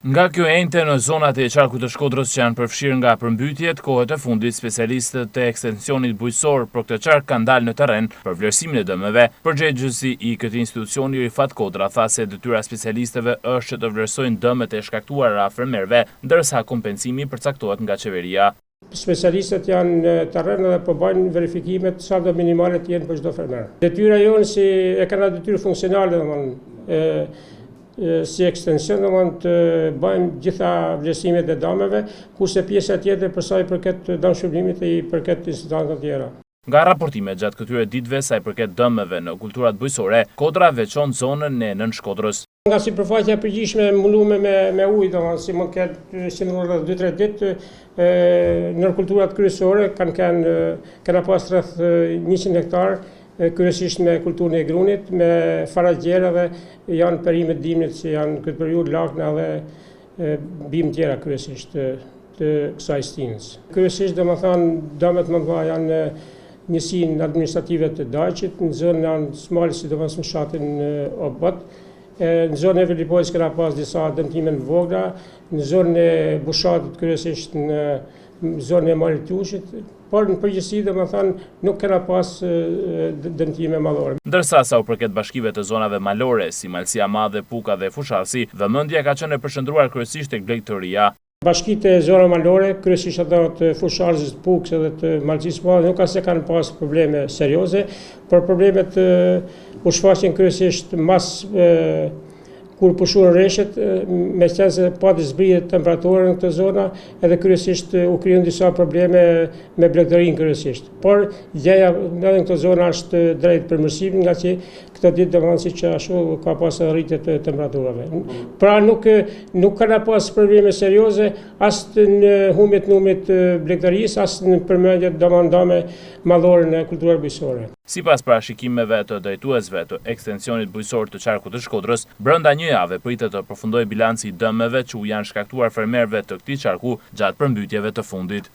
Nga kjo enjte në zonat e qarkut të Shkodrës që janë përfshirë nga përmbytjet, kohët e fundit specialistët e ekstensionit bujqësor për këtë qark kanë dalë në terren për vlerësimin e dëmeve. Përgjegjësi i këtij institucioni Rifat Kodra tha se detyra specialistëve është që të vlerësojnë dëmet e shkaktuara fermerëve, ndërsa kompensimi përcaktohet nga qeveria. Specialistët janë në terren dhe po bëjnë verifikimet sa do minimale të jenë për çdo fermer. Detyra jonë si e kanë detyrë funksionale, si ekstension të bëjmë gjitha vlerësimet e dëmeve, kurse pjesa tjetër për sa i përket dëmshpërblimit i përket instancave të tjera. Nga raportimet gjatë këtyre ditëve sa i përket dëmeve në kulturat bujqësore, Kodra veçon zonën e Nën Shkodrës. Nga sipërfaqja e përgjithshme mbulume me ujë, si mund ketë si në 2-3 ditë, në kulturat kryesore kanë pas rreth 100 hektar, kryesisht me kulturën e grunit, me faragjera dhe janë perimet dimnit që janë këtë periudhë lakna dhe bimë tjera kryesisht të kësaj stinës. Kryesisht dëmet më dha janë njësinë administrative të Dajqit, në zonën janë Smalit, sidomos në fshatin Obot, në zonën e Velipojës kena pas disa dëmtime në vogla, në zonën e Bushatit kryesisht në zonën e Malitushit, por në përgjithësi nuk kena pas dëmtime malore. Ndërsa sa u përket bashkive të zonave malore, si Malësia Madhe, Puka dhe Fusharsi, vëmendja ka qenë e përshëndruar kryesisht tek Blegtëria. Bashkitë e zona malore, kryesisht ato të Fusharsit, Pukës dhe të Malësisë Madhe, nuk se kanë pas probleme serioze, por problemet u shfaqen kryesisht mas kur pushuan rreshet, me qenë se pati zbrijet temperaturën në këtë zona, edhe kryesisht u krijuan disa probleme me Blegtërinë kryesisht. Por gjëja edhe në këtë zona është drejt përmirësimit, nga që këtë ditë domethënë siç ashtu ka pas rritje të temperaturave. Pra nuk kanë pas probleme serioze as në humbjet e numrit të Blegtërisë, as në përmendjet dëme mallore në kulturën bujqësore. Sipas parashikimeve të drejtuesve të ekstensionit bujqësor të qarkut të Shkodrës, brenda një jave pritet të përfundojë bilanci i dëmeve që u janë shkaktuar fermerëve të këtij qarku gjatë përmbytjeve të fundit.